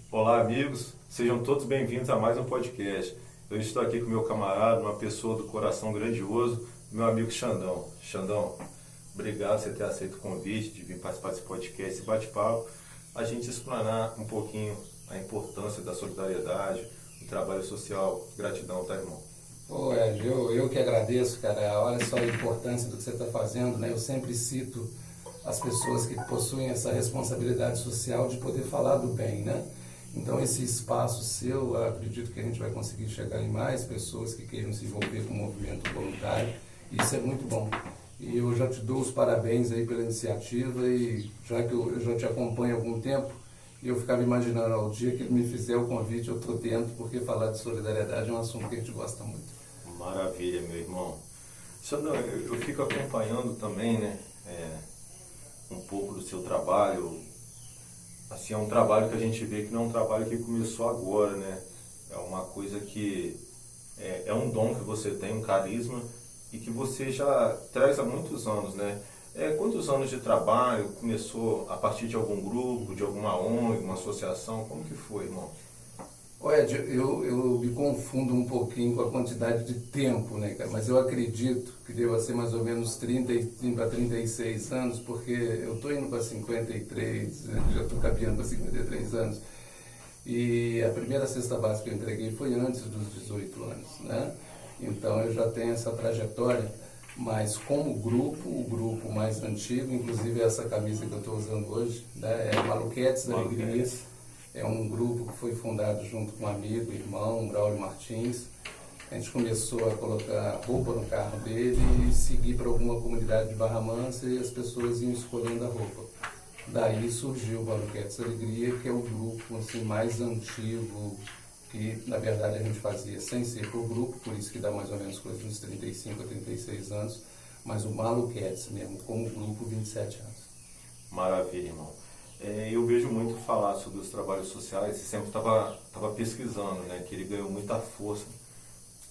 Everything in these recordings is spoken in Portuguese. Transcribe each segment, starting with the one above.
Olá, amigos. Sejam todos bem-vindos a mais um podcast. Eu estou aqui com meu camarada, uma pessoa do coração grandioso, meu amigo Xandão. Xandão, obrigado por você ter aceito o convite de vir participar desse podcast, esse bate-papo, a gente explanar um pouquinho a importância da solidariedade, do trabalho social. Gratidão, tá, irmão? Ô Ed, eu que agradeço, cara. Olha só a importância do que você está fazendo, né? Eu sempre cito as pessoas que possuem essa responsabilidade social de poder falar do bem, né? Então esse espaço seu, eu acredito que a gente vai conseguir chegar em mais pessoas que queiram se envolver com o movimento voluntário. Isso é muito bom. E eu já te dou os parabéns aí pela iniciativa e já que eu já te acompanho há algum tempo, eu ficava imaginando, ao dia que ele me fizer o convite, eu estou dentro, porque falar de solidariedade é um assunto que a gente gosta muito. Maravilha, meu irmão. Xandão, eu fico acompanhando também, né, um pouco do seu trabalho. Assim, é um trabalho que a gente vê que não é um trabalho que começou agora, né? É uma coisa que é um dom que você tem, um carisma, e que você já traz há muitos anos, né? Quantos anos de trabalho? Começou a partir de algum grupo, de alguma ONG, uma associação? Como que foi, irmão? Olha, Ed, eu me confundo um pouquinho com a quantidade de tempo, né, cara? Mas eu acredito que deva ser mais ou menos 30 para 36 anos, porque eu estou indo para 53, já estou caminhando para 53 anos. E a primeira cesta básica que eu entreguei foi antes dos 18 anos, né? Então eu já tenho essa trajetória, mas como grupo, o grupo mais antigo, inclusive essa camisa que eu estou usando hoje, né, é Maluquetes da Alegria. É um grupo que foi fundado junto com um amigo, irmão, Braulio Martins. A gente começou a colocar roupa no carro dele e seguir para alguma comunidade de Barra Mansa e as pessoas iam escolhendo a roupa. Daí surgiu o Maluquetes Alegria, que é o grupo assim, mais antigo, que na verdade a gente fazia sem ser por grupo, por isso que dá mais ou menos coisa uns 35 a 36 anos, mas o Maluquetes mesmo, como grupo, 27 anos. Maravilha, irmão. Eu vejo muito falar sobre os trabalhos sociais, e sempre estava pesquisando, né, que ele ganhou muita força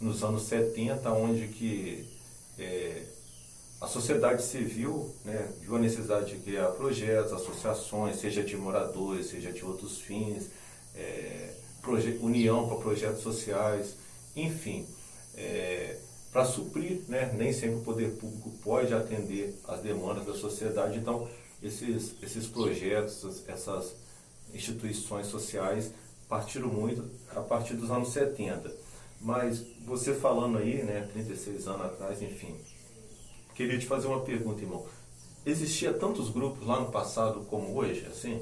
nos anos 70, onde que a sociedade civil, né, viu a necessidade de criar projetos, associações, seja de moradores, seja de outros fins, união para projetos sociais, enfim, para suprir, né, nem sempre o poder público pode atender às demandas da sociedade, então esses projetos, essas instituições sociais partiram muito a partir dos anos 70. Mas você falando aí, né, 36 anos atrás, enfim, queria te fazer uma pergunta, irmão. Existia tantos grupos lá no passado como hoje, assim?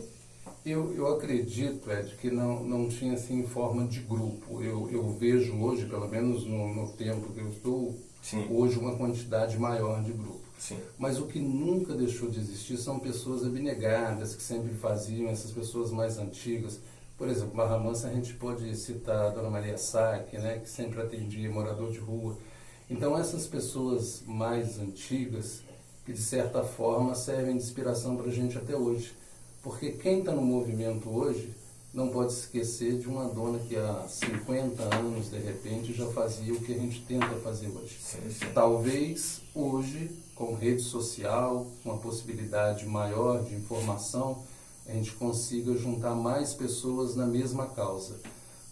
Eu acredito, Ed, que não tinha assim forma de grupo. Eu vejo hoje, pelo menos no tempo que eu estou, Sim. hoje uma quantidade maior de grupos. Sim. Mas o que nunca deixou de existir são pessoas abnegadas, que sempre faziam, essas pessoas mais antigas. Por exemplo, Barra Mansa, a gente pode citar a Dona Maria Saque, né, que sempre atendia morador de rua. Então essas pessoas mais antigas, que de certa forma servem de inspiração para a gente até hoje. Porque quem está no movimento hoje não pode esquecer de uma dona que há 50 anos, de repente, já fazia o que a gente tenta fazer hoje. Sim, sim. Talvez hoje, com rede social, uma possibilidade maior de informação, a gente consiga juntar mais pessoas na mesma causa.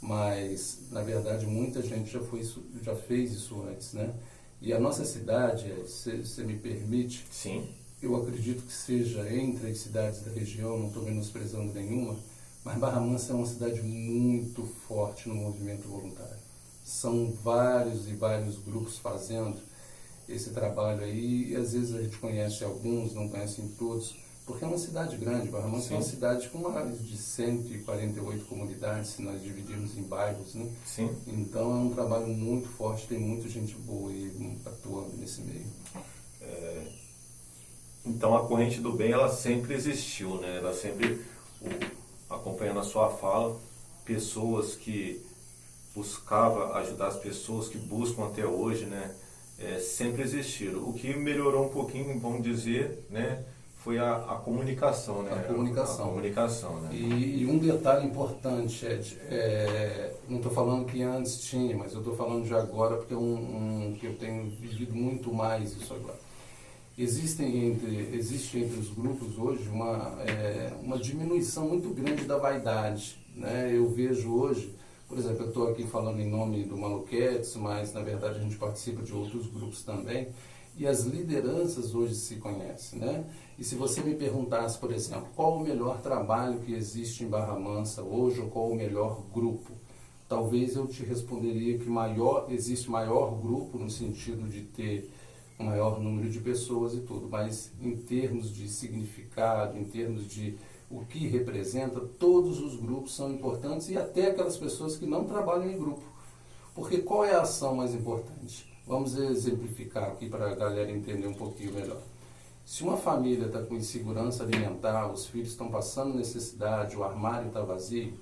Mas, na verdade, muita gente já fez isso antes, né? E a nossa cidade, se você me permite, Sim. eu acredito que seja entre as cidades da região, não estou menosprezando nenhuma, mas Barra Mansa é uma cidade muito forte no movimento voluntário. São vários e vários grupos fazendo esse trabalho aí, e às vezes a gente conhece alguns, não conhece todos, porque é uma cidade grande. Barra Mansa é uma cidade com mais de 148 comunidades, se nós dividirmos em bairros, né? Sim. Então é um trabalho muito forte, tem muita gente boa aí atuando nesse meio. Então a corrente do bem, ela sempre existiu, né? Ela sempre, acompanhando a sua fala, pessoas que buscavam ajudar as pessoas, que buscam até hoje, né? Sempre existiram. O que melhorou um pouquinho, vamos dizer, né? Foi a comunicação, né? A comunicação. A comunicação, né? E um detalhe importante, Ed, não estou falando que antes tinha, mas eu estou falando de agora porque que eu tenho vivido muito mais isso agora. existe entre os grupos hoje uma diminuição muito grande da vaidade, né? Eu vejo hoje, por exemplo, eu estou aqui falando em nome do Maluquetes, mas na verdade a gente participa de outros grupos também, e as lideranças hoje se conhecem, né? E se você me perguntasse, por exemplo, qual o melhor trabalho que existe em Barra Mansa hoje, ou qual o melhor grupo, talvez eu te responderia que existe maior grupo no sentido de ter um maior número de pessoas e tudo, mas em termos de significado, em termos de o que representa, todos os grupos são importantes, e até aquelas pessoas que não trabalham em grupo. Porque qual é a ação mais importante? Vamos exemplificar aqui para a galera entender um pouquinho melhor. Se uma família está com insegurança alimentar, os filhos estão passando necessidade, o armário está vazio,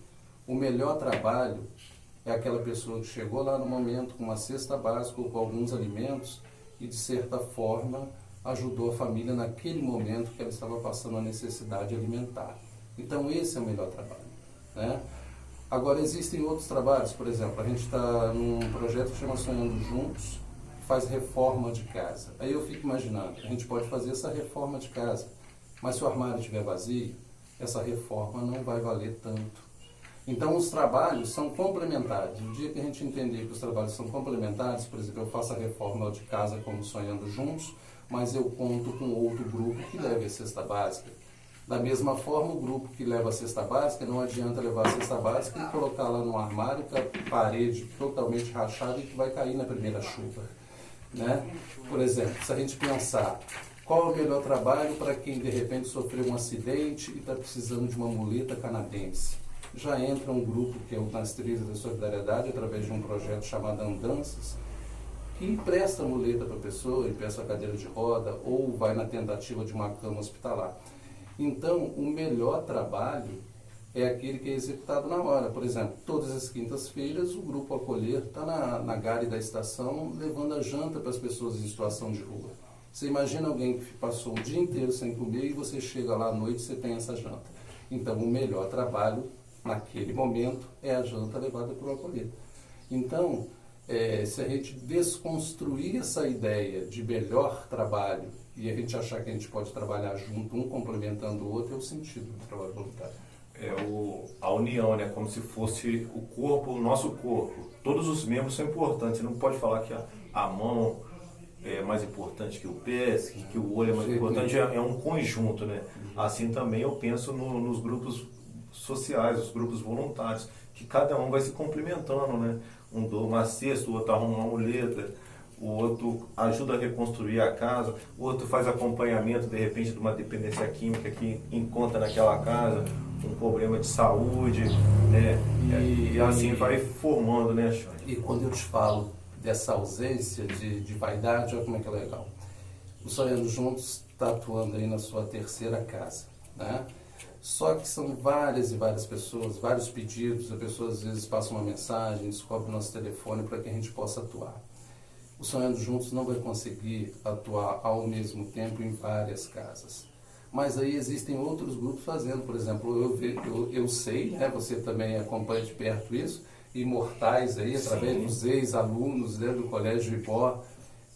o melhor trabalho é aquela pessoa que chegou lá no momento com uma cesta básica ou com alguns alimentos e, de certa forma, ajudou a família naquele momento que ela estava passando a necessidade alimentar. Então, esse é o melhor trabalho, né? Agora, existem outros trabalhos, por exemplo, a gente está num projeto que chama Sonhando Juntos, que faz reforma de casa. Aí eu fico imaginando, a gente pode fazer essa reforma de casa, mas se o armário estiver vazio, essa reforma não vai valer tanto. Então, os trabalhos são complementares. No dia que a gente entender que os trabalhos são complementares, por exemplo, eu faço a reforma de casa como Sonhando Juntos, mas eu conto com outro grupo que leve a cesta básica. Da mesma forma, o grupo que leva a cesta básica, não adianta levar a cesta básica e colocar lá no armário com a parede totalmente rachada e que vai cair na primeira chuva, né? Por exemplo, se a gente pensar qual é o melhor trabalho para quem de repente sofreu um acidente e está precisando de uma muleta canadense, já entra um grupo que é o Nas Trilhas da Solidariedade, através de um projeto chamado Andanças, que empresta a muleta para a pessoa, empresta a cadeira de roda ou vai na tentativa de uma cama hospitalar. Então, o melhor trabalho é aquele que é executado na hora. Por exemplo, todas as quintas-feiras o Grupo Acolher está na gare da estação levando a janta para as pessoas em situação de rua. Você imagina alguém que passou o dia inteiro sem comer e você chega lá à noite e você tem essa janta. Então, o melhor trabalho naquele momento é a janta levada para o Acolher. Então, se a gente desconstruir essa ideia de melhor trabalho e a gente achar que a gente pode trabalhar junto, um complementando o outro, é o sentido do trabalho voluntário. A união, né? Como se fosse o corpo, o nosso corpo. Todos os membros são importantes. Você não pode falar que a mão é mais importante que o pé, que o olho é mais importante. É um conjunto, né? Assim também eu penso nos grupos sociais, os grupos voluntários, que cada um vai se complementando, né? Um dá uma cesta, o outro arruma uma muleta, o outro ajuda a reconstruir a casa, o outro faz acompanhamento, de repente, de uma dependência química que encontra naquela casa, um problema de saúde, né? E assim vai formando, né, Xande? E quando eu te falo dessa ausência de vaidade, olha como é que é legal. O Sonhando Juntos está atuando aí na sua terceira casa, né? Só que são várias e várias pessoas, vários pedidos, a pessoa às vezes passa uma mensagem, descobre o nosso telefone para que a gente possa atuar. O Sonhando Juntos não vai conseguir atuar ao mesmo tempo em várias casas. Mas aí existem outros grupos fazendo, por exemplo, eu sei, né, você também acompanha de perto isso, Imortais aí, através Sim. dos ex-alunos, né, do Colégio Ibó.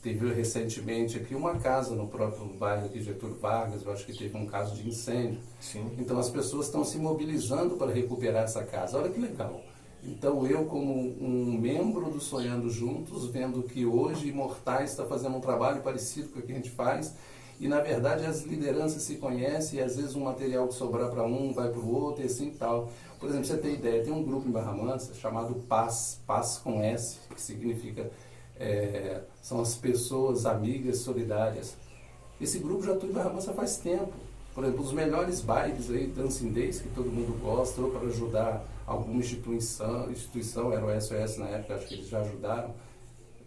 Teve recentemente aqui uma casa no próprio bairro aqui de Getúlio Vargas, eu acho que teve um caso de incêndio. Sim. Então as pessoas estão se mobilizando para recuperar essa casa. Olha que legal. Então eu, como um membro do Sonhando Juntos, vendo que hoje Imortais está fazendo um trabalho parecido com o que a gente faz, e na verdade as lideranças se conhecem e às vezes um material que sobrar para um vai para o outro e assim tal. Por exemplo, você tem ideia, tem um grupo em Barra Mansa chamado PAS, PAS com S, que significa... são as pessoas amigas solidárias. Esse grupo já atua em Barra Mansa faz tempo. Por exemplo, os melhores bailes aí, Dancing Days, que todo mundo gosta, ou para ajudar alguma instituição, era o SOS na época, acho que eles já ajudaram.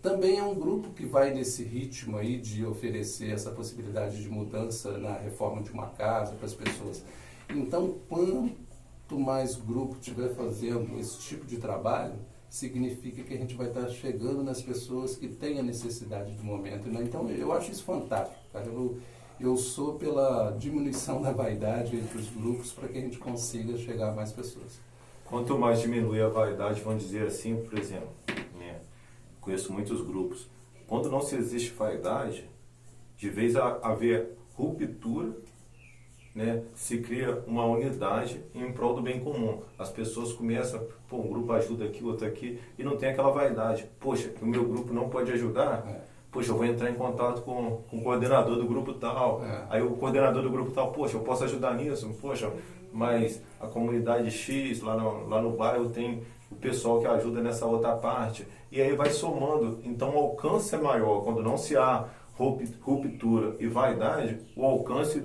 Também é um grupo que vai nesse ritmo aí de oferecer essa possibilidade de mudança na reforma de uma casa para as pessoas. Então, quanto mais grupo estiver fazendo esse tipo de trabalho, significa que a gente vai estar chegando nas pessoas que têm a necessidade do momento, né? Então eu acho isso fantástico, cara. Eu sou pela diminuição da vaidade entre os grupos para que a gente consiga chegar a mais pessoas. Quanto mais diminui a vaidade, vamos dizer assim, por exemplo, né? Conheço muitos grupos. Quando não se existe vaidade, De vez a haver ruptura, né, se cria uma unidade em prol do bem comum. As pessoas começam, pô, um grupo ajuda aqui, outro aqui, e não tem aquela vaidade. Poxa, o meu grupo não pode ajudar? Poxa, eu vou entrar em contato com o coordenador do grupo tal. Aí o coordenador do grupo tal, poxa, eu posso ajudar nisso? Poxa, mas a comunidade X, lá no bairro, tem o pessoal que ajuda nessa outra parte. E aí vai somando. Então o alcance é maior. Quando não se há ruptura e vaidade, o alcance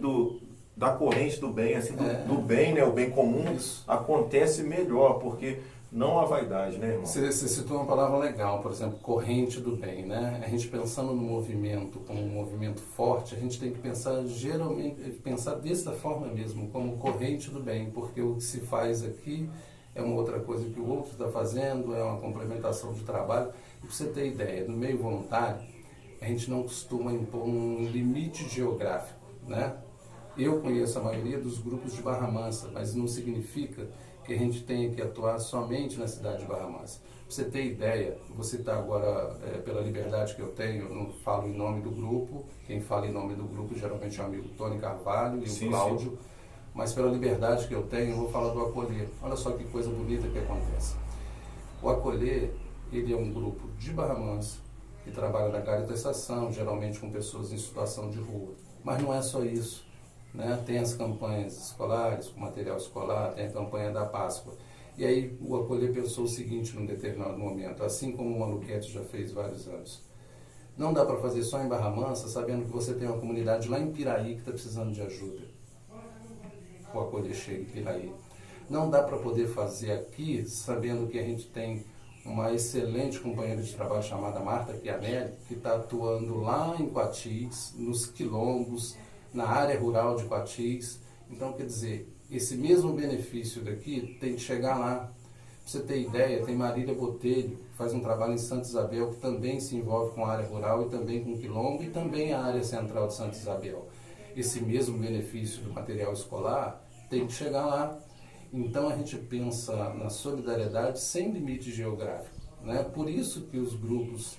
da corrente do bem, assim, do bem, né, o bem comum, isso acontece melhor, porque não há vaidade, né, irmão? Você citou uma palavra legal, por exemplo, corrente do bem, né? A gente pensando no movimento como um movimento forte, a gente tem que pensar dessa forma mesmo, como corrente do bem, porque o que se faz aqui é uma outra coisa que o outro está fazendo, é uma complementação de trabalho. E para você ter ideia, no meio voluntário, a gente não costuma impor um limite geográfico, né? Eu conheço a maioria dos grupos de Barra Mansa, mas não significa que a gente tenha que atuar somente na cidade de Barra Mansa. Para você ter ideia, vou citar agora, pela liberdade que eu tenho, eu não falo em nome do grupo, quem fala em nome do grupo geralmente é o amigo Tony Carvalho e o Cláudio, mas pela liberdade que eu tenho, eu vou falar do Acolher. Olha só que coisa bonita que acontece. O Acolher, ele é um grupo de Barra Mansa, que trabalha na caritação, geralmente com pessoas em situação de rua. Mas não é só isso. Né? Tem as campanhas escolares, com material escolar, tem a campanha da Páscoa. E aí o Acolher pensou o seguinte num determinado momento, assim como o Aluquete já fez vários anos. Não dá para fazer só em Barra Mansa, sabendo que você tem uma comunidade lá em Piraí que está precisando de ajuda. O Acolher chega em Piraí. Não dá para poder fazer aqui, sabendo que a gente tem uma excelente companheira de trabalho chamada Marta Chianelli, que está atuando lá em Quatis, nos quilombos, na área rural de Quatis. Então, quer dizer, esse mesmo benefício daqui tem que chegar lá. Pra você ter ideia, tem Marília Botelho, que faz um trabalho em Santa Isabel, que também se envolve com a área rural e também com o quilombo e também a área central de Santa Isabel. Esse mesmo benefício do material escolar tem que chegar lá. Então, a gente pensa na solidariedade sem limite geográfico, né? Por isso que os grupos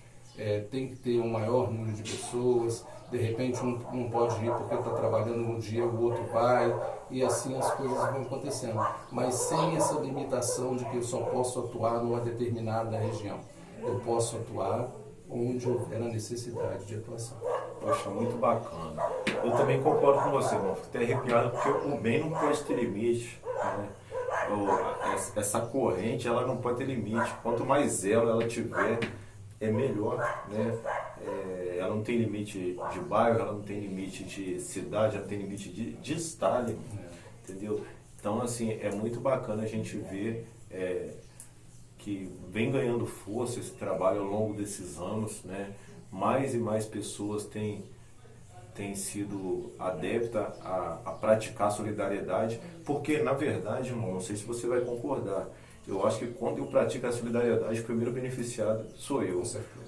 têm que ter um maior número de pessoas. De repente um pode ir porque está trabalhando num dia, o outro vai, e assim as coisas vão acontecendo. Mas sem essa limitação de que eu só posso atuar numa determinada região. Eu posso atuar onde houver a necessidade de atuação. Poxa, muito bacana. Eu também concordo com você, irmão. Fico até arrepiado, porque o bem não pode ter limite, né? Essa corrente, ela não pode ter limite. Quanto mais ela tiver, é melhor, né? Ela não tem limite de bairro, ela não tem limite de cidade, ela tem limite de estado, entendeu? Então, assim, é muito bacana a gente ver que vem ganhando força esse trabalho ao longo desses anos, né? Mais e mais pessoas têm sido adeptas a praticar solidariedade, porque, na verdade, irmão, não sei se você vai concordar, eu acho que quando eu pratico a solidariedade, o primeiro beneficiado sou eu.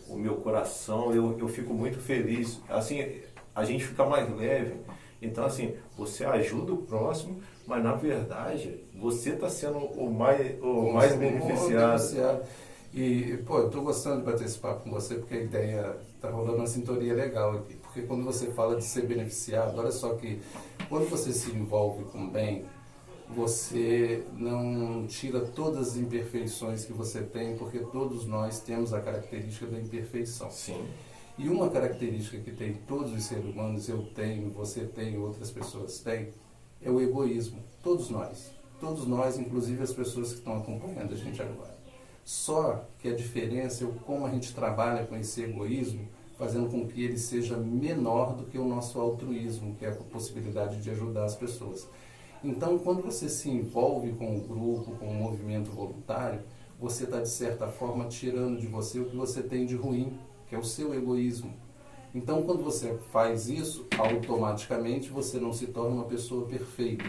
O meu coração, eu fico muito feliz. Assim, a gente fica mais leve. Então, assim, você ajuda o próximo, mas, na verdade, você está sendo o mais beneficiado. E, pô, eu estou gostando de bater esse papo com você, porque a ideia está rolando uma sintonia legal aqui. Porque quando você fala de ser beneficiado, olha só que quando você se envolve com o bem, você não tira todas as imperfeições que você tem, porque todos nós temos a característica da imperfeição. Sim. E uma característica que tem todos os seres humanos, eu tenho, você tem, outras pessoas têm, é o egoísmo. Todos nós, inclusive as pessoas que estão acompanhando a gente agora. Só que a diferença é como a gente trabalha com esse egoísmo, fazendo com que ele seja menor do que o nosso altruísmo, que é a possibilidade de ajudar as pessoas. Então, quando você se envolve com o grupo, com o movimento voluntário, você está, de certa forma, tirando de você o que você tem de ruim, que é o seu egoísmo. Então, quando você faz isso, automaticamente você não se torna uma pessoa perfeita,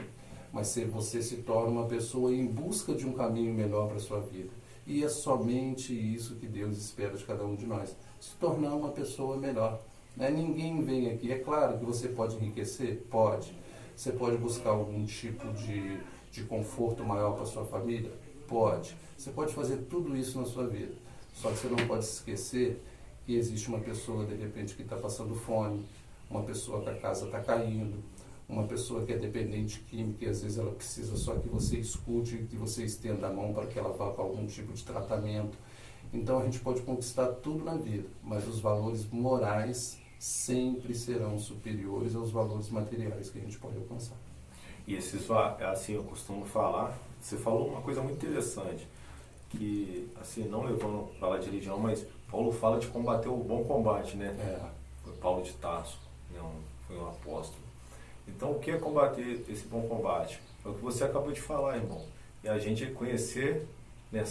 mas você se torna uma pessoa em busca de um caminho melhor para a sua vida. E é somente isso que Deus espera de cada um de nós, se tornar uma pessoa melhor. Né? Ninguém vem aqui, é claro que você pode enriquecer? Pode. Você pode buscar algum tipo de conforto maior para sua família? Pode. Você pode fazer tudo isso na sua vida. Só que você não pode esquecer que existe uma pessoa, de repente, que está passando fome, uma pessoa que a casa está caindo, uma pessoa que é dependente química e às vezes ela precisa só que você escute, que você estenda a mão para que ela vá para algum tipo de tratamento. Então a gente pode conquistar tudo na vida, mas os valores morais sempre serão superiores aos valores materiais que a gente pode alcançar. E esses, assim, eu costumo falar, você falou uma coisa muito interessante, que, assim, não levando para lá de religião, mas Paulo fala de combater o bom combate, né? Foi Paulo de Tarso, né? Foi um apóstolo. Então, o que é combater esse bom combate? É o que você acabou de falar, irmão. É a gente conhecer, né,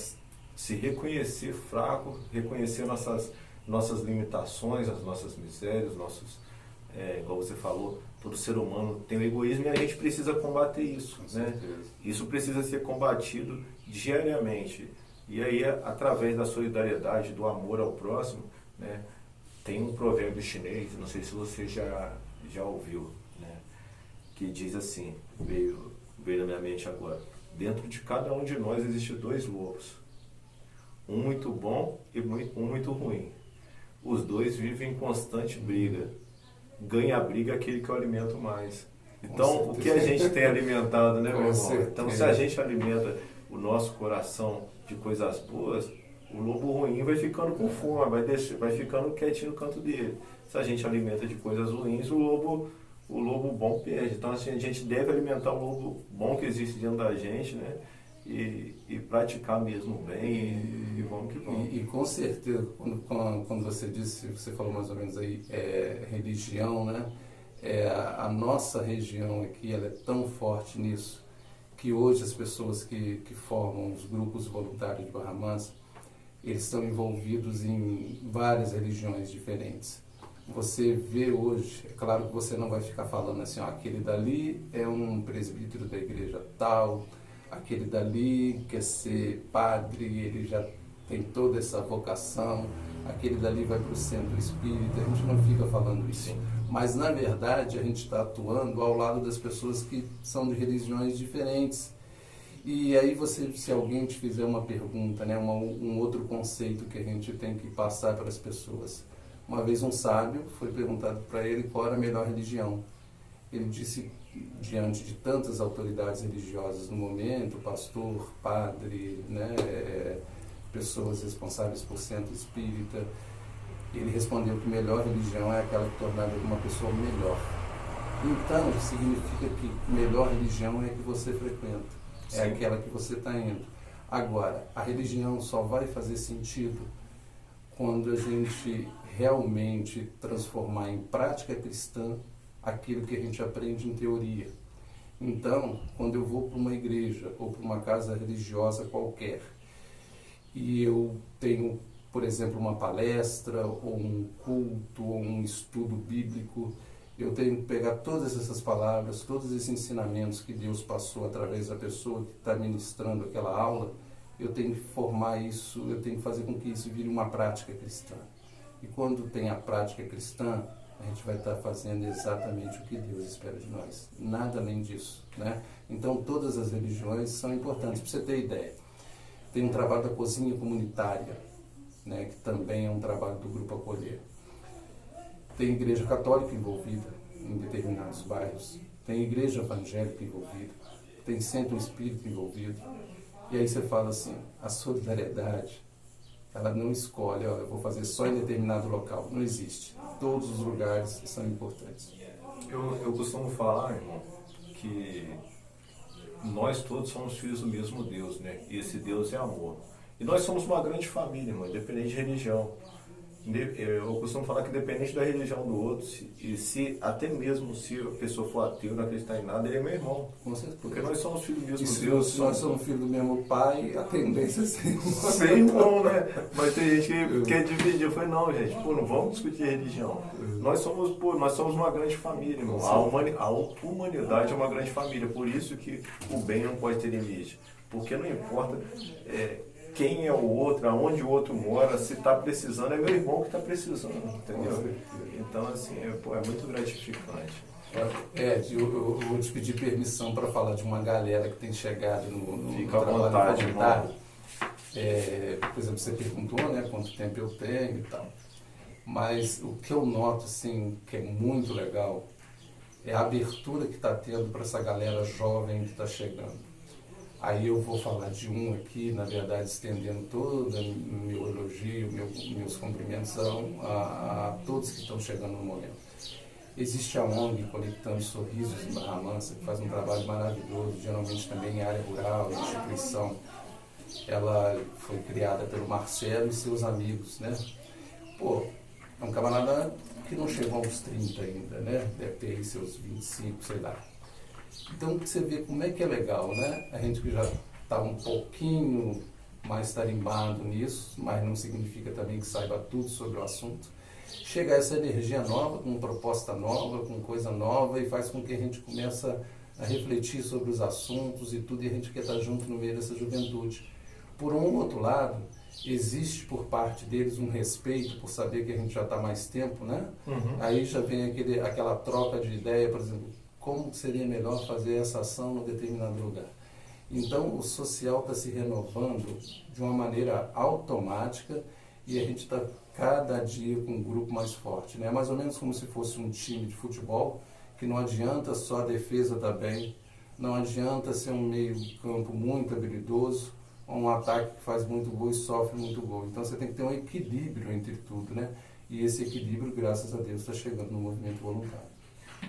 se reconhecer fraco, reconhecer nossas limitações, as nossas misérias, igual você falou, todo ser humano tem o egoísmo e a gente precisa combater isso, né? Isso precisa ser combatido diariamente. E aí, através da solidariedade, do amor ao próximo, né, tem um provérbio chinês, não sei se você já ouviu, né, que diz assim, veio na minha mente agora: dentro de cada um de nós existe 2 lobos, um muito bom e um muito ruim. Os 2 vivem em constante briga. Ganha a briga aquele que eu alimento mais. Então, o que a gente tem alimentado, né, meu irmão? Então, se a gente alimenta o nosso coração de coisas boas, o lobo ruim vai ficando com fome, vai ficando quietinho no canto dele. Se a gente alimenta de coisas ruins, o lobo bom perde. Então, assim, a gente deve alimentar o lobo bom que existe dentro da gente, né? E praticar mesmo bem e vamos que vamos. E com certeza, quando você falou mais ou menos aí, religião, né? A nossa região aqui, ela é tão forte nisso, que hoje as pessoas que formam os grupos voluntários de Barra Mansa, eles estão envolvidos em várias religiões diferentes. Você vê hoje, é claro que você não vai ficar falando assim, ó, aquele dali é um presbítero da igreja tal, aquele dali quer ser padre, ele já tem toda essa vocação, aquele dali vai para o centro espírita, a gente não fica falando isso. Sim. Mas, na verdade, a gente está atuando ao lado das pessoas que são de religiões diferentes. E aí, se alguém te fizer uma pergunta, né, um outro conceito que a gente tem que passar para as pessoas. Uma vez um sábio foi perguntado para ele qual era a melhor religião. Ele disse, diante de tantas autoridades religiosas no momento, pastor, padre, né, pessoas responsáveis por centro espírita, ele respondeu que a melhor religião é aquela que tornava uma pessoa melhor. Então, significa que melhor religião é a que você frequenta, é aquela que você está indo. Agora, a religião só vai fazer sentido quando a gente realmente transformar em prática cristã aquilo que a gente aprende em teoria. Então, quando eu vou para uma igreja ou para uma casa religiosa qualquer e eu tenho, por exemplo, uma palestra ou um culto ou um estudo bíblico, eu tenho que pegar todas essas palavras, todos esses ensinamentos que Deus passou através da pessoa que está ministrando aquela aula, eu tenho que formar isso, eu tenho que fazer com que isso vire uma prática cristã. E quando tem a prática cristã, a gente vai estar fazendo exatamente o que Deus espera de nós. Nada além disso, né? Então, todas as religiões são importantes. Para você ter ideia, tem um trabalho da cozinha comunitária, né, que também é um trabalho do Grupo Acolher. Tem igreja católica envolvida em determinados bairros, tem igreja evangélica envolvida, tem centro espírita envolvido. E aí você fala assim, a solidariedade, ela não escolhe, ó, eu vou fazer só em determinado local. Não existe. Todos os lugares são importantes. Eu costumo falar, irmão, que nós todos somos filhos do mesmo Deus, né? E esse Deus é amor. E nós somos uma grande família, irmão, independente de religião. Eu costumo falar que independente da religião do outro, até mesmo se a pessoa for ateu, não acreditar em nada, ele é meu irmão. Com certeza. Porque nós somos filhos do mesmo e se Deus. Se nós somos filhos do mesmo pai, a tendência é ser irmão, né? Mas tem gente que quer dividir. Eu falei, não, gente, não vamos discutir religião. Nós somos uma grande família, irmão. A humanidade é uma grande família. Por isso que o bem não pode ter limite. Porque não importa quem é o outro, aonde o outro mora, se está precisando, é meu irmão que está precisando, entendeu? Então, assim, é muito gratificante. Eu vou te pedir permissão para falar de uma galera que tem chegado no Fica à vontade, irmão. Por exemplo, você perguntou, né, quanto tempo eu tenho e tal. Mas o que eu noto, assim, que é muito legal, é a abertura que está tendo para essa galera jovem que está chegando. Aí eu vou falar de um aqui, na verdade, estendendo todo o meu elogio, meus cumprimentos a todos que estão chegando no momento. Existe a ONG Conectando Sorrisos em Barra Mansa, que faz um trabalho maravilhoso, geralmente também em área rural, em instituição. Ela foi criada pelo Marcelo e seus amigos, né? Pô, é um camarada que não chegou aos 30 ainda, né? Deve ter aí seus 25, sei lá. Então você vê como é que é legal, né? A gente que já está um pouquinho mais tarimbado nisso, mas não significa também que saiba tudo sobre o assunto. Chega essa energia nova, com proposta nova, com coisa nova, e faz com que a gente comece a refletir sobre os assuntos e tudo, e a gente quer estar junto no meio dessa juventude. Por um outro lado, existe por parte deles um respeito por saber que a gente já está mais tempo, né? Uhum. Aí já vem aquela troca de ideia, por exemplo, como seria melhor fazer essa ação em determinado lugar. Então, o social está se renovando de uma maneira automática e a gente está cada dia com um grupo mais forte, né? Mais ou menos como se fosse um time de futebol, que não adianta só a defesa estar bem, não adianta ser um meio campo muito habilidoso, ou um ataque que faz muito gol e sofre muito gol. Então você tem que ter um equilíbrio entre tudo, né? E esse equilíbrio, graças a Deus, está chegando no movimento voluntário.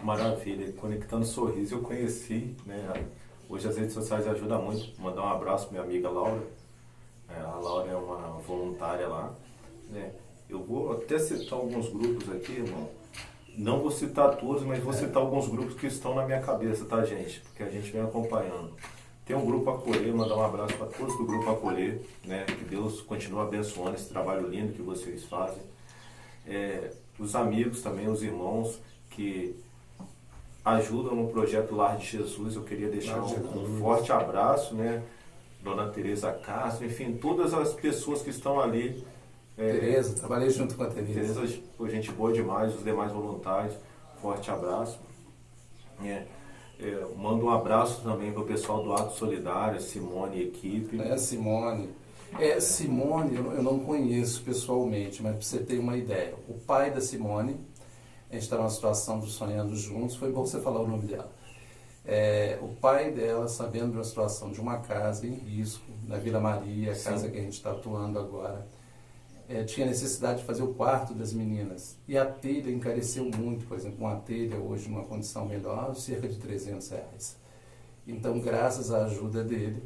Maravilha. Conectando Sorriso eu conheci, né? Hoje as redes sociais ajudam muito. Mandar um abraço para minha amiga Laura. A Laura é uma voluntária lá, né? Eu vou até citar alguns grupos aqui, irmão. Não vou citar todos, mas vou citar alguns grupos que estão na minha cabeça, tá, gente? Porque a gente vem acompanhando. Tem um grupo Acolher, mandar um abraço para todos do grupo Acolher, né? Que Deus continue abençoando esse trabalho lindo que vocês fazem. Os amigos também, os irmãos que ajudam no projeto Lar de Jesus, eu queria deixar um forte abraço, né? Dona Tereza Castro, enfim, todas as pessoas que estão ali. Tereza, trabalhei junto com a Tereza. Tereza, gente boa demais, os demais voluntários, forte abraço. Mando um abraço também para o pessoal do Ato Solidário, Simone e equipe. Simone. Simone, eu não conheço pessoalmente, mas para você ter uma ideia. O pai da Simone, a gente está numa situação de sonhando juntos, foi bom você falar o nome dela. O pai dela, sabendo de uma situação de uma casa em risco, na Vila Maria, a casa que a gente está atuando agora, tinha necessidade de fazer o quarto das meninas. E a telha encareceu muito, por exemplo, uma telha hoje numa condição melhor, cerca de R$300. Então, graças à ajuda dele,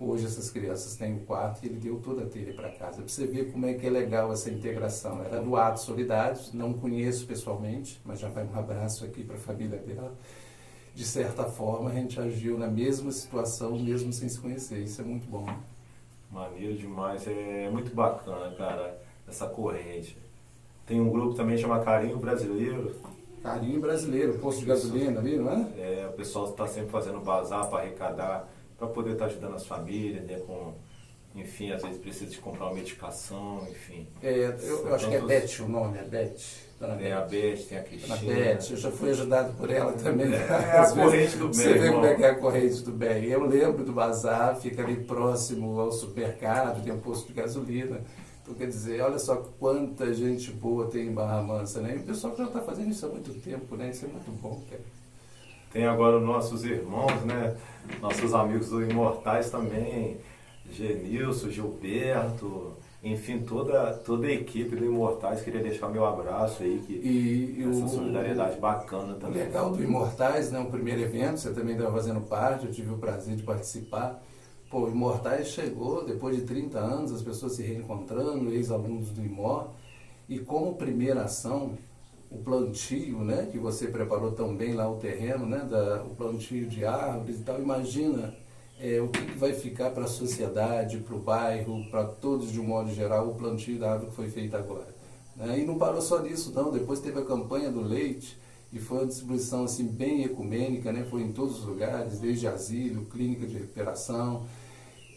hoje essas crianças têm um quarto e ele deu toda a telha para casa. Para você ver como é que é legal essa integração. Era do Atos Solidários, não conheço pessoalmente, mas já vai um abraço aqui para a família dela. De certa forma, a gente agiu na mesma situação, mesmo sem se conhecer. Isso é muito bom. Maneiro demais, é muito bacana, cara, essa corrente. Tem um grupo também chamado Carinho Brasileiro. Carinho Brasileiro, posto de gasolina ali, não é? O pessoal está sempre fazendo bazar para arrecadar, para poder estar ajudando as famílias, né, enfim, às vezes precisa de comprar uma medicação, enfim. Eu acho que é Beth o nome, é Beth. A Beth, tem a Cristina. A Beth, eu já fui ajudado por ela também. A corrente do bem. Você vê como é que é a corrente do bem. Eu lembro do bazar, fica ali próximo ao supermercado, tem um posto de gasolina. Então, quer dizer, olha só quanta gente boa tem em Barra Mansa, né? E o pessoal já está fazendo isso há muito tempo, né? Isso é muito bom, cara. Tem agora os nossos irmãos, né? Nossos amigos do Imortais também. Genilson, Gilberto, enfim, toda a equipe do Imortais, queria deixar meu abraço aí, essa solidariedade bacana também. O legal do Imortais, né, o primeiro evento, você também estava fazendo parte, eu tive o prazer de participar. O Imortais chegou, depois de 30 anos, as pessoas se reencontrando, ex-alunos do Imor, e como primeira ação, o plantio, né, que você preparou tão bem lá o terreno, né, o plantio de árvores e tal, imagina o que vai ficar para a sociedade, para o bairro, para todos de um modo geral, o plantio da árvore que foi feito agora. Né? E não parou só nisso não, depois teve a campanha do leite, e foi uma distribuição assim, bem ecumênica, né? Foi em todos os lugares, desde asilo, clínica de recuperação,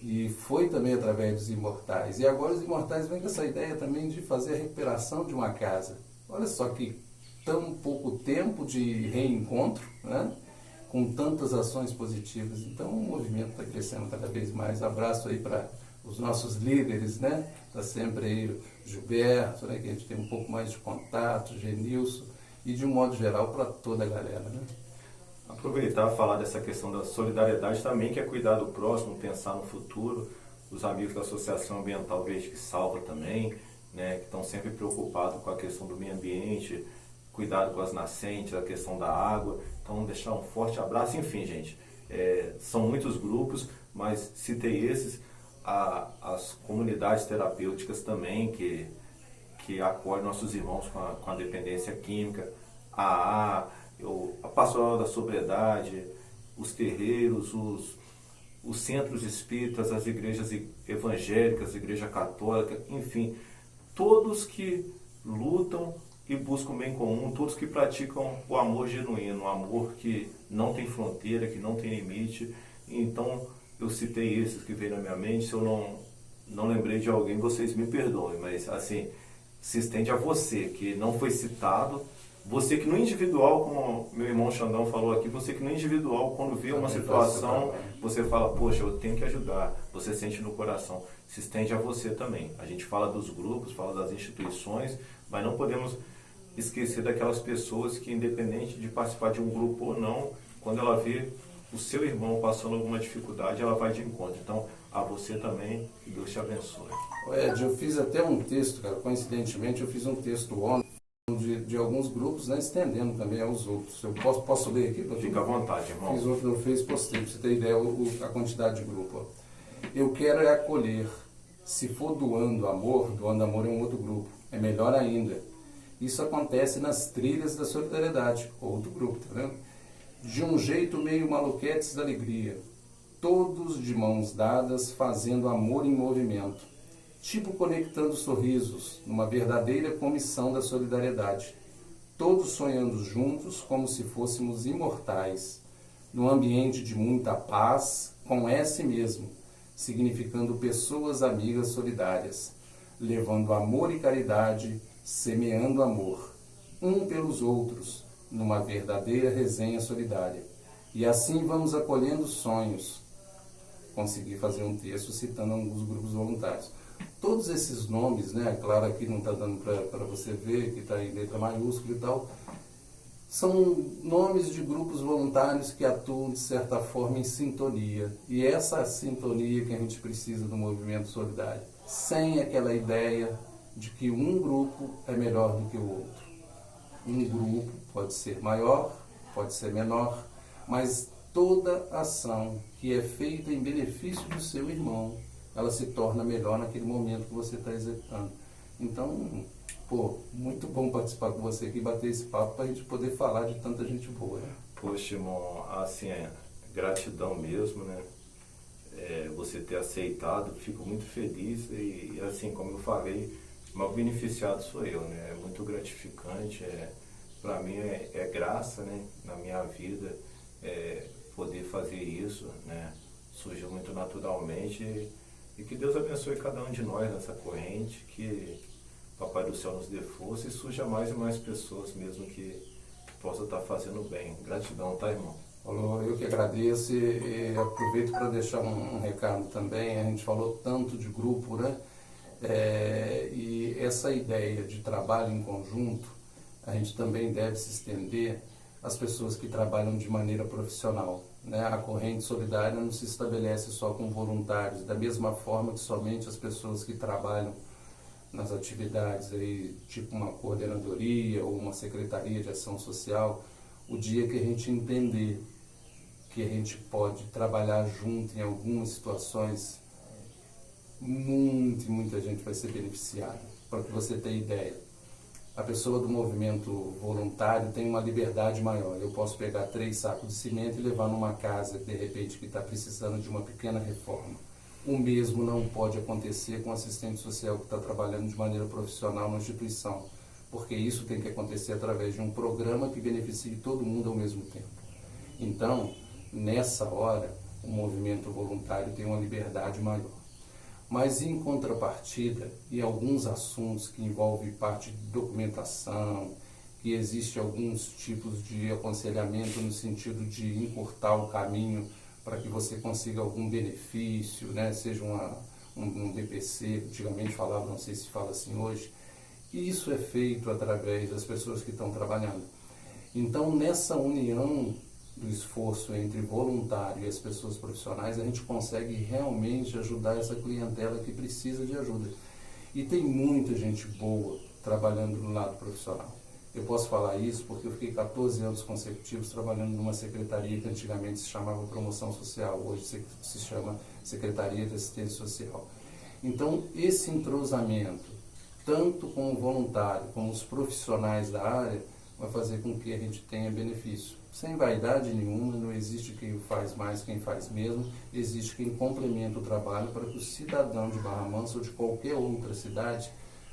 e foi também através dos Imortais. E agora os Imortais vêm com essa ideia também de fazer a recuperação de uma casa. Olha só que tão pouco tempo de reencontro, né? Com tantas ações positivas. Então o movimento está crescendo cada vez mais. Abraço aí para os nossos líderes, né? Está sempre aí o Gilberto, né? Que a gente tem um pouco mais de contato, Genilson, e de um modo geral para toda a galera, né? Aproveitar e falar dessa questão da solidariedade também, que é cuidar do próximo, pensar no futuro. Os amigos da Associação Ambiental Verde que Salva também, né, que estão sempre preocupados com a questão do meio ambiente, cuidado com as nascentes, a questão da água. Então, deixar um forte abraço. Enfim, gente, são muitos grupos, mas citei esses, as comunidades terapêuticas também, que acolhem nossos irmãos com a dependência química, a Pastoral da Sobriedade, os terreiros, os centros espíritas, as igrejas evangélicas, a igreja católica, enfim, todos que lutam e buscam o bem comum, todos que praticam o amor genuíno, o amor que não tem fronteira, que não tem limite. Então, eu citei esses que veio na minha mente. Se eu não lembrei de alguém, vocês me perdoem, mas assim, se estende a você, que não foi citado, você que no individual, como meu irmão Xandão falou aqui, você que no individual, quando vê uma situação, você fala, poxa, eu tenho que ajudar, você sente no coração, se estende a você também. A gente fala dos grupos, fala das instituições, mas não podemos esquecer daquelas pessoas que, independente de participar de um grupo ou não, quando ela vê o seu irmão passando alguma dificuldade, ela vai de encontro. Então, a você também, que Deus te abençoe. Ed, eu fiz até um texto, cara, coincidentemente, eu fiz um texto ontem, de alguns grupos, né, estendendo também aos outros. Eu posso ler aqui? Fica à vontade, irmão. Fiz outro no Face, postei, pra você ter ideia a quantidade de grupo. Ó. Eu quero é acolher. Se for doando amor é um outro grupo. É melhor ainda. Isso acontece nas trilhas da solidariedade, outro grupo, tá vendo? De um jeito meio maluquetes da alegria. Todos de mãos dadas, fazendo amor em movimento. Tipo conectando sorrisos, numa verdadeira comissão da solidariedade. Todos sonhando juntos como se fôssemos imortais, num ambiente de muita paz, com S mesmo, significando pessoas amigas solidárias, levando amor e caridade, semeando amor, um pelos outros, numa verdadeira resenha solidária. E assim vamos acolhendo sonhos. Consegui fazer um texto citando alguns grupos voluntários. Todos esses nomes, né, claro aqui não está dando para você ver, que está em letra maiúscula e tal, são nomes de grupos voluntários que atuam de certa forma em sintonia. E essa sintonia que a gente precisa do movimento solidário, sem aquela ideia de que um grupo é melhor do que o outro. Um grupo pode ser maior, pode ser menor, mas toda ação que é feita em benefício do seu irmão, ela se torna melhor naquele momento que você está executando. Então, muito bom participar com você aqui, bater esse papo para a gente poder falar de tanta gente boa. Né? Poxa, irmão, assim, gratidão mesmo, né? Você ter aceitado, fico muito feliz e assim, como eu falei, o maior beneficiado sou eu, né? É muito gratificante, para mim é graça, né? Na minha vida, poder fazer isso, né? Surgiu muito naturalmente. E que Deus abençoe cada um de nós nessa corrente, que Papai do Céu nos dê força e surja mais e mais pessoas mesmo que possam estar fazendo bem. Gratidão, tá, irmão? Eu que agradeço e aproveito para deixar um recado também. A gente falou tanto de grupo, né? E essa ideia de trabalho em conjunto, a gente também deve se estender às pessoas que trabalham de maneira profissional. Né? A corrente solidária não se estabelece só com voluntários, da mesma forma que somente as pessoas que trabalham nas atividades, aí, tipo uma coordenadoria ou uma secretaria de ação social, o dia que a gente entender que a gente pode trabalhar junto em algumas situações, muita gente vai ser beneficiada. Para que você tenha ideia, a pessoa do movimento voluntário tem uma liberdade maior. Eu posso pegar 3 sacos de cimento e levar numa casa, de repente, que está precisando de uma pequena reforma. O mesmo não pode acontecer com o assistente social que está trabalhando de maneira profissional na instituição, porque isso tem que acontecer através de um programa que beneficie todo mundo ao mesmo tempo. Então, nessa hora, o movimento voluntário tem uma liberdade maior. Mas em contrapartida, e alguns assuntos que envolvem parte de documentação, que existe alguns tipos de aconselhamento no sentido de encurtar o caminho para que você consiga algum benefício, né? Seja um BPC, antigamente falava, não sei se fala assim hoje, e isso é feito através das pessoas que estão trabalhando. Então, nessa união do esforço entre voluntário e as pessoas profissionais, a gente consegue realmente ajudar essa clientela que precisa de ajuda. E tem muita gente boa trabalhando no lado profissional. Eu posso falar isso porque eu fiquei 14 anos consecutivos trabalhando numa secretaria que antigamente se chamava Promoção Social, hoje se chama Secretaria de Assistência Social. Então, esse entrosamento, tanto com o voluntário como os profissionais da área, vai fazer com que a gente tenha benefício. Sem vaidade nenhuma, não existe quem faz mais, quem faz mesmo, existe quem complementa o trabalho para que o cidadão de Barra Mansa ou de qualquer outra cidade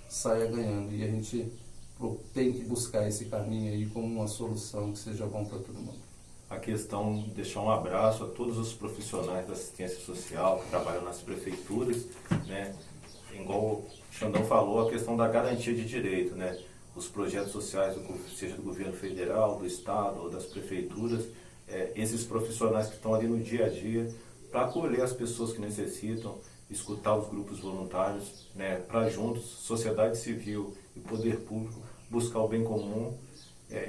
saia ganhando. E a gente tem que buscar esse caminho aí como uma solução que seja bom para todo mundo. A questão, deixar um abraço a todos os profissionais da assistência social que trabalham nas prefeituras, né? Igual o Xandão falou, a questão da garantia de direito, né? Os projetos sociais, seja do governo federal, do estado ou das prefeituras, esses profissionais que estão ali no dia a dia para acolher as pessoas que necessitam, escutar os grupos voluntários, né? Para juntos, sociedade civil e poder público, buscar o bem comum.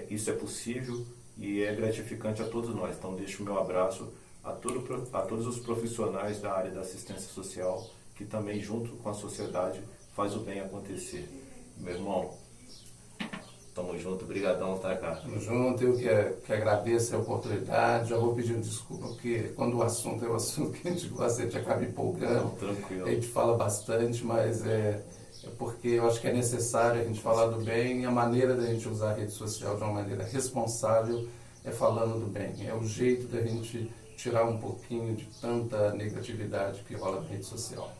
Isso é possível e é gratificante a todos nós. Então deixo o meu abraço a todos os profissionais da área da assistência social que também, junto com a sociedade, faz o bem acontecer. Meu irmão, tamo junto, brigadão, tá, cara? Tamo junto, eu que agradeço a oportunidade, já vou pedindo desculpa, porque quando o assunto é o assunto que a gente gosta, a gente acaba empolgando. Tranquilo. A gente fala bastante, mas é porque eu acho que é necessário a gente falar do bem, e a maneira da gente usar a rede social de uma maneira responsável é falando do bem. É o jeito da gente tirar um pouquinho de tanta negatividade que rola na rede social.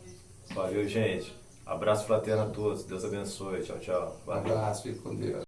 Valeu, gente. Abraço fraterno a todos. Deus abençoe. Tchau, tchau. Valeu. Um abraço, fique com Deus.